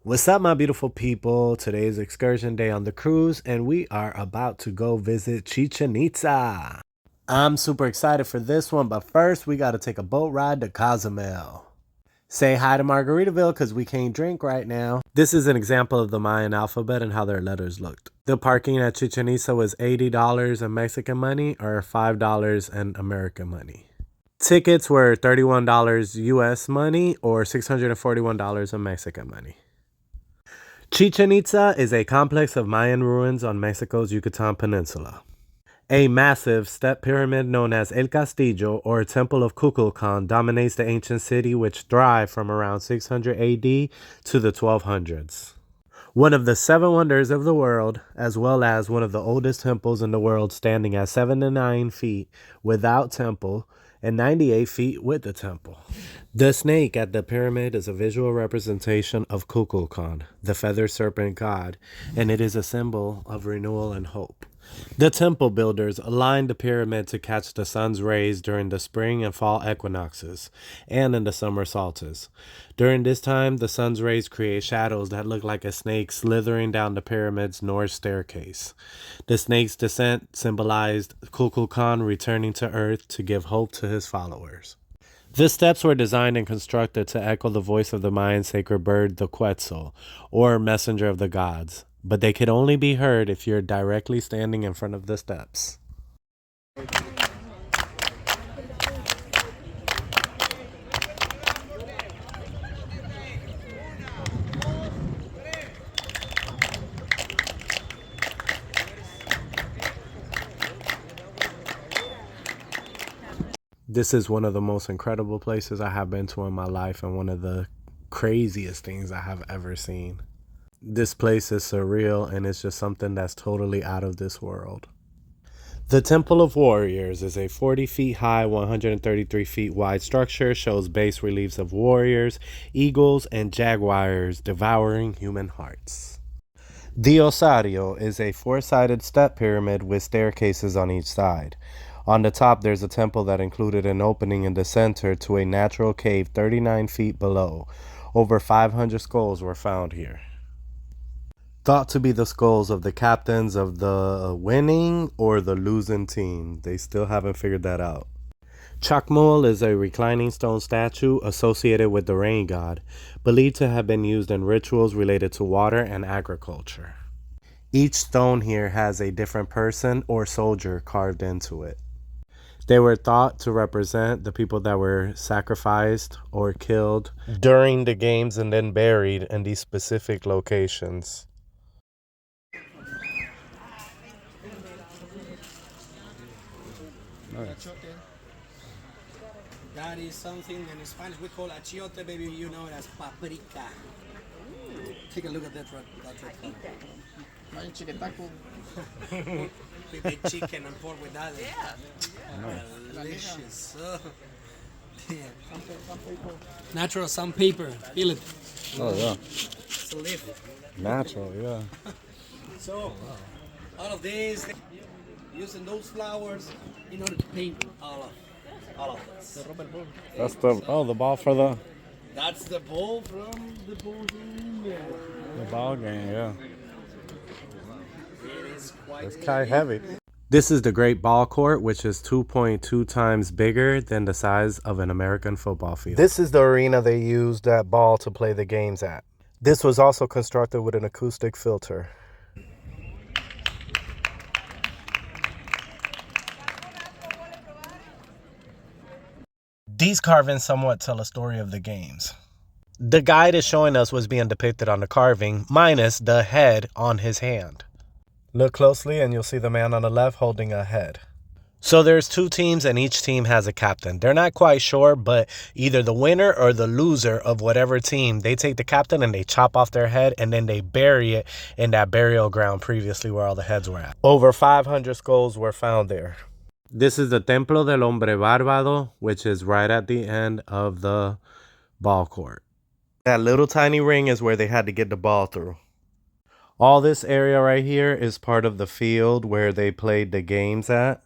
What's up, my beautiful people? Today is excursion day on the cruise, and we are about to go visit Chichen Itza. I'm super excited for this one, but first we got to take a boat ride to Cozumel. Say hi to Margaritaville because we can't drink right now. This is an example of the Mayan alphabet and how their letters looked. The parking at Chichen Itza was $80 in Mexican money or $5 in American money. Tickets were $31 US money or $641 in Mexican money. Chichen Itza is a complex of Mayan ruins on Mexico's Yucatan Peninsula. A massive step pyramid known as El Castillo, or Temple of Kukulkan, dominates the ancient city, which thrived from around 600 AD to the 1200s. One of the seven wonders of the world, as well as one of the oldest temples in the world, standing at 79 feet without temple and 98 feet with the temple. The snake at the pyramid is a visual representation of Kukulkan, the feathered serpent god, and it is a symbol of renewal and hope. The temple builders aligned the pyramid to catch the sun's rays during the spring and fall equinoxes, and in the summer solstice. During this time, the sun's rays create shadows that look like a snake slithering down the pyramid's north staircase. The snake's descent symbolized Kukulkan returning to Earth to give hope to his followers. The steps were designed and constructed to echo the voice of the Mayan sacred bird, the Quetzal, or messenger of the gods, but they could only be heard if you're directly standing in front of the steps. This is one of the most incredible places I have been to in my life and one of the craziest things I have ever seen. This place is surreal and it's just something that's totally out of this world. The Temple of Warriors is a 40 feet high, 133 feet wide structure, shows bas reliefs of warriors, eagles, and jaguars devouring human hearts. The Osario is a four-sided step pyramid with staircases on each side. On the top, there's a temple that included an opening in the center to a natural cave 39 feet below. Over 500 skulls were found here. Thought to be the skulls of the captains of the winning or the losing team. They still haven't figured that out. Chacmol is a reclining stone statue associated with the rain god, believed to have been used in rituals related to water and agriculture. Each stone here has a different person or soldier carved into it. They were thought to represent the people that were sacrificed or killed during the games and then buried in these specific locations. Nice. That is something in Spanish we call achiote, baby. You know it as paprika. Take a look at that red We made chicken and pork with that. Yeah. Delicious. Oh. Yeah. Natural sandpaper. Feel it. Oh yeah. It's a leaf. Natural, yeah. So, all of these, using those flowers in order to paint all of this. That's the ball for the That's the ball from the ball game. the ball game, yeah. It is quite It's kind of heavy. This is the Great Ball Court, which is 2.2 times bigger than the size of an American football field. This is the arena they used that ball to play the games at. This was also constructed with an acoustic filter. These carvings somewhat tell a story of the games. The guide is showing us what's being depicted on the carving, minus the head on his hand. Look closely and you'll see the man on the left holding a head. So there's two teams and each team has a captain. They're not quite sure, but either the winner or the loser of whatever team, they take the captain and they chop off their head and then they bury it in that burial ground previously where all the heads were at. Over 500 skulls were found there. This is the Templo del Hombre Bárbaro, which is right at the end of the ball court. That little tiny ring is where they had to get the ball through. All this area right here is part of the field where they played the games at.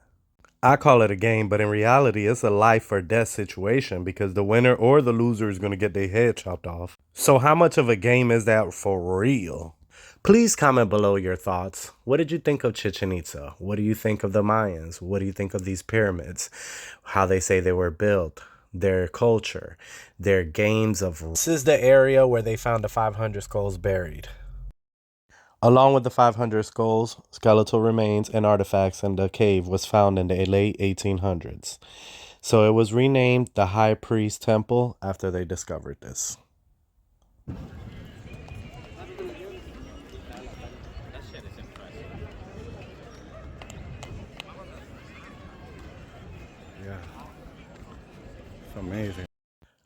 I call it a game, but in reality, it's a life or death situation because the winner or the loser is going to get their head chopped off. So, how much of a game is that for real? Please comment below your thoughts. What did you think of Chichen Itza? What do you think of the Mayans? What do you think of these pyramids? How they say they were built? Their culture? Their games of... This is the area where they found the 500 skulls buried. Along with the 500 skulls, skeletal remains, and artifacts in the cave was found in the late 1800s. So it was renamed the High Priest Temple after they discovered this. Yeah. It's amazing.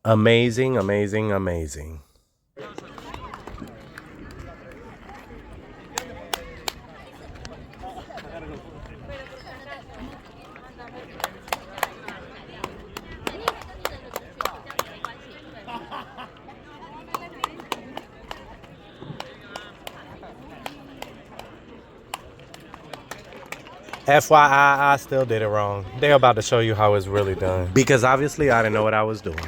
Amazing, amazing, amazing. FYI, I still did it wrong. They're about to show you how it's really done. Because obviously I didn't know what I was doing.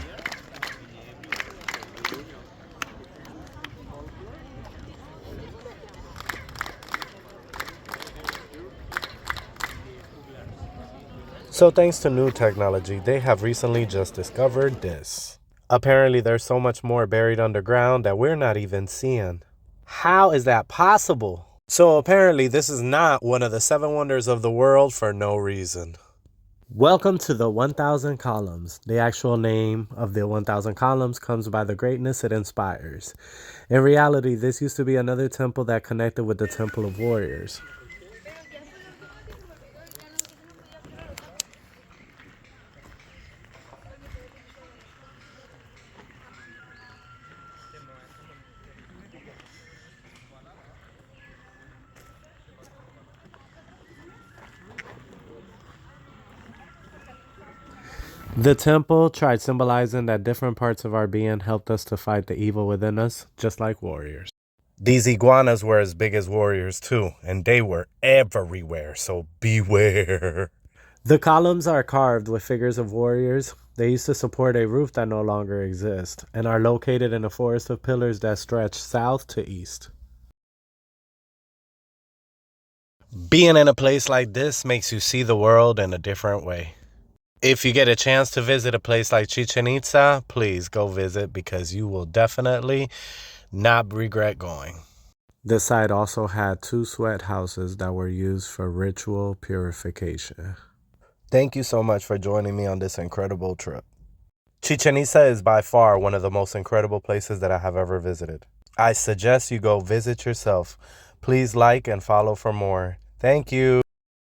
So thanks to new technology, they have recently just discovered this. Apparently there's so much more buried underground that we're not even seeing. How is that possible? So apparently this is not one of the 7 wonders of the world for no reason. Welcome to the 1000 columns. The actual name of the 1000 columns comes by the greatness it inspires. In reality, this used to be another temple that connected with the Temple of Warriors. The temple tried symbolizing that different parts of our being helped us to fight the evil within us, just like warriors. These iguanas were as big as warriors too, and they were everywhere, so beware. The columns are carved with figures of warriors. They used to support a roof that no longer exists, and are located in a forest of pillars that stretch south to east. Being in a place like this makes you see the world in a different way. If you get a chance to visit a place like Chichen Itza, please go visit because you will definitely not regret going. The site also had 2 sweat houses that were used for ritual purification. Thank you so much for joining me on this incredible trip. Chichen Itza is by far one of the most incredible places that I have ever visited. I suggest you go visit yourself. Please like and follow for more. Thank you.